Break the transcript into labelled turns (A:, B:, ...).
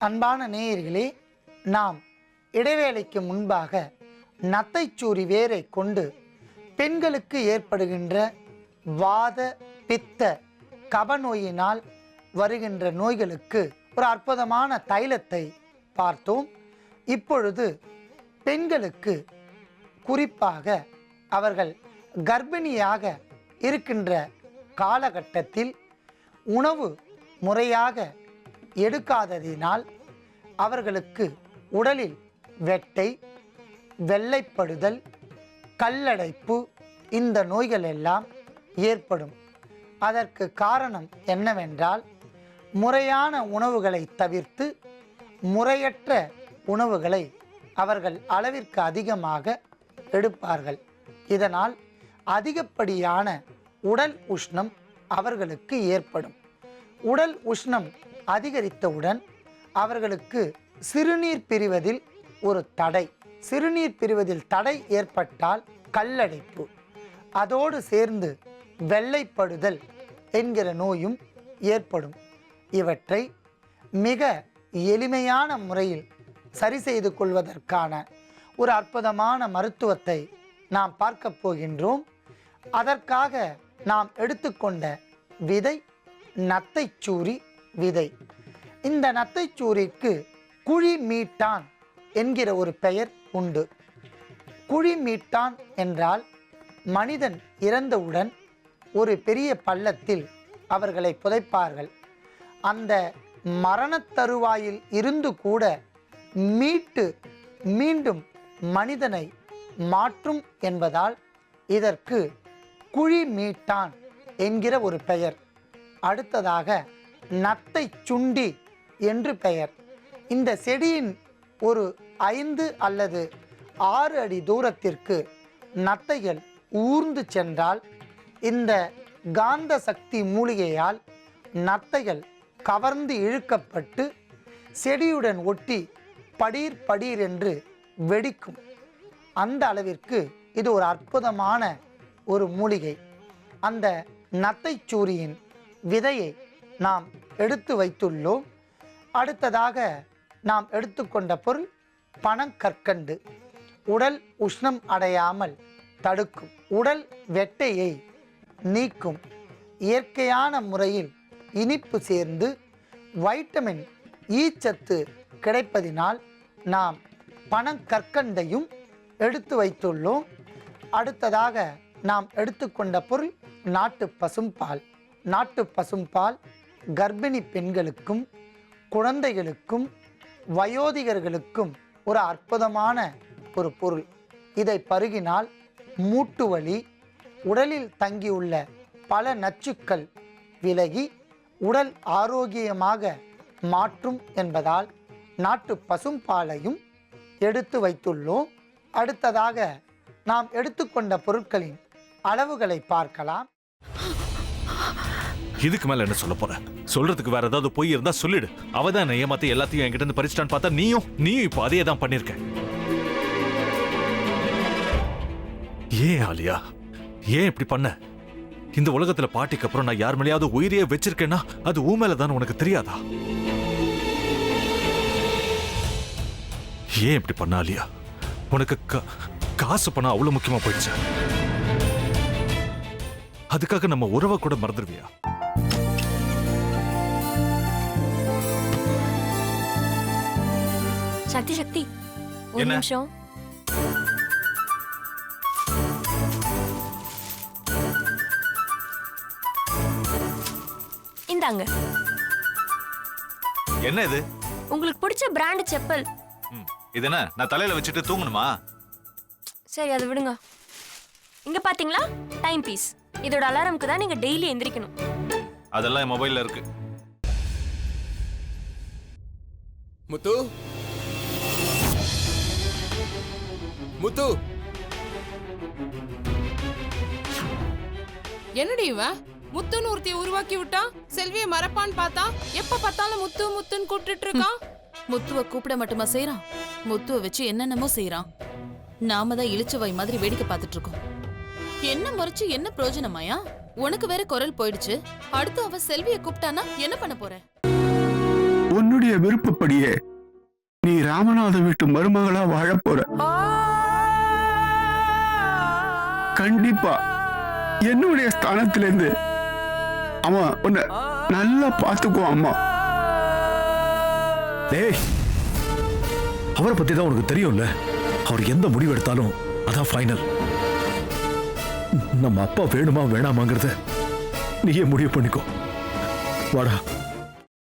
A: அன்பான நேயர்களே, நாம் இடைவேளைக்கு முன்பாக நத்தைச்சூரி வேரை கொண்டு பெண்களுக்கு ஏற்படுகின்ற வாத பித்த கபநோயினால் வருகின்ற நோய்களுக்கு ஒரு அற்புதமான தைலத்தை பார்த்தோம். இப்பொழுது பெண்களுக்கு, குறிப்பாக அவர்கள் கர்ப்பிணியாக இருக்கின்ற காலகட்டத்தில் உணவு முறையாக எடுக்காததினால் அவர்களுக்கு உடலில் வெட்டை, வெள்ளைப்படுதல், கல்லடைப்பு இந்த நோய்கள் எல்லாம் ஏற்படும். அதற்கு காரணம் என்னவென்றால், முறையான உணவுகளை தவிர்த்து முறையற்ற உணவுகளை அவர்கள் அளவிற்கு அதிகமாக எடுப்பார்கள். இதனால் அதிகப்படியான உடல் உஷ்ணம் அவர்களுக்கு ஏற்படும். உடல் உஷ்ணம் அதிகரித்தவுடன் அவர்களுக்கு சிறுநீர் பிரிவதில் ஒரு தடை, சிறுநீர் பிரிவதில் தடை ஏற்பட்டால் கல்லடைப்பு, அதோடு சேர்ந்து வெள்ளைப்படுதல் என்கிற நோயும் ஏற்படும். இவற்றை மிக எளிமையான முறையில் சரி செய்து கொள்வதற்கான ஒரு அற்புதமான மருத்துவத்தை நாம் பார்க்க போகின்றோம். அதற்காக நாம் எடுத்துக்கொண்ட விதை நத்தைச்சூரி விதை. இந்த நத்தைச்சூரிக்கு குழிமீட்டான் என்கிற ஒரு பெயர் உண்டு. குழிமீட்டான் என்றால் மனிதன் இறந்தவுடன் ஒரு பெரிய பள்ளத்தில் அவர்களை புதைப்பார்கள். அந்த மரணத் தருவாயில் இருந்து கூட மீட்டு மீண்டும் மனிதனை மாற்றும் என்பதால் இதற்கு குழிமீட்டான் என்கிற ஒரு பெயர். அடுத்ததாக நத்தை சுண்டி என்று பெயர். இந்த செடியின் ஒரு 5 அல்லது 6 அடி தூரத்திற்கு நத்தைகள் ஊர்ந்து சென்றால் இந்த காந்த சக்தி மூலிகையால் நத்தைகள் கவர்ந்து இழுக்கப்பட்டு செடியுடன் ஒட்டி படீர் படீர் என்று வெடிக்கும். அந்த அளவிற்கு இது ஒரு அற்புதமான ஒரு மூலிகை. அந்த நத்தைச்சூரியின் விதையை நாம் எடுத்து வைத்துள்ளோம். அடுத்ததாக நாம் எடுத்துக்கொண்ட பொருள் பனங்கற்கண்டு. உடல் உஷ்ணம் அடையாமல் தடுக்கும், உடல் வெட்டையை நீக்கும், இயற்கையான முறையில் இனிப்பு சேர்ந்து வைட்டமின் ஈ சத்து கிடைப்பதினால் நாம் பனங்கற்கண்டையும் எடுத்து வைத்துள்ளோம். அடுத்ததாக நாம் எடுத்துக்கொண்ட பொருள் நாட்டு பசும்பால். நாட்டு பசும்பால் கர்ப்பிணி பெண்களுக்கும் குழந்தைகளுக்கும் வயோதிகர்களுக்கும் ஒரு அற்புதமான ஒரு பொருள். இதை பருகினால் மூட்டு வலி, உடலில் தங்கியுள்ள பல நச்சுக்கள் விலகி உடல் ஆரோக்கியமாக மாற்றும் என்பதால் நாட்டு பசும்பாலையும் எடுத்து வைத்துள்ளோம். அடுத்ததாக நாம் எடுத்துக்கொண்ட பொருட்களின் அளவுகளை பார்க்கலாம்.
B: இதுக்கு மேல என்ன சொல்ல போற? சொல்றதுக்கு வேற ஏதாவது பொய் இருந்தா சொல்லிடு. அவதான் ஏமாத்தி எல்லாத்தையும் என்கிட்ட இருந்து பறிச்சிட்டான்னு பார்த்தா நீயும் இப்போ அதே தான் பண்ணிருக்க. ஏன் ஆலியா, ஏன் இப்படி பண்ண? இந்த உலகத்துல பாட்டிக்கு அப்புறம் நான் யார் மேலேயாவது உயிரையே வச்சிருக்கேன்னா அது ஊ மேலதான் உனக்கு தெரியாதா? ஏன் இப்படி பண்ண ஆலியா? உனக்கு காசு பணம் அவ்வளவு முக்கியமா போயிடுச்சு. அதுக்காக நம்ம உறவை கூட மறந்துடுவியா?
C: சக்தி சக்தி, ஒரு நிமிஷம். இந்தாங்க.
B: என்ன இது?
C: உங்களுக்கு பிடிச்ச பிராண்ட் செப்பல்.
B: இது என்ன, நான் தலையில வச்சுட்டு தூங்கணுமா?
C: சரி, அதை விடுங்க. இங்க பாத்தீங்களா, டைம் பீஸ். இதோட அலாரம்க்கு தான் நீங்க டெய்லி எந்திரிக்கணும்.
B: அதெல்லாம் என் மொபைல்ல இருக்கு.
D: முத்து, முத்து,
E: என்னடி இவன் முத்துன்னு ஒருத்திய உருவாக்கி விட்டா? செல்வியை மறப்பான்னு பார்த்தா எப்ப பார்த்தாலும் முத்து முத்துன்னு கூப்பிட்டு இருக்கான்.
F: முத்துவ கூப்பிட மட்டுமா செய்யறான்? முத்துவ வச்சு என்னென்னமோ செய்யறான். நாம தான் இளிச்சவாய் மாதிரி வேடிக்கை பார்த்துட்டு இருக்கோம். என்ன முறைச்சு என்ன பிரயோஜனமாயா? உனக்கு வேற குரல் போயிடுச்சு. அடுத்து அவ செல்வியை கூப்பிட்டானா என்ன பண்ண போற?
G: என்னுடைய விருப்பப்படியே நீ ராமநாத வீட்டு மருமகளா வாழப் போற. கண்டிப்பா என்னுடைய ஸ்தானத்திலிருந்து அவன் உன்னை நல்லா பார்த்துக்குவான் அம்மா.
B: டேய், அவரை பத்தி தான் உனக்கு தெரியும்ல. அவர் எந்த முடிவு எடுத்தாலும் அதான் ஃபைனல். நம்ம அப்பா வேணுமா வேணாமாங்கிறத நீயே முடிவு பண்ணிக்கோ. வாடா.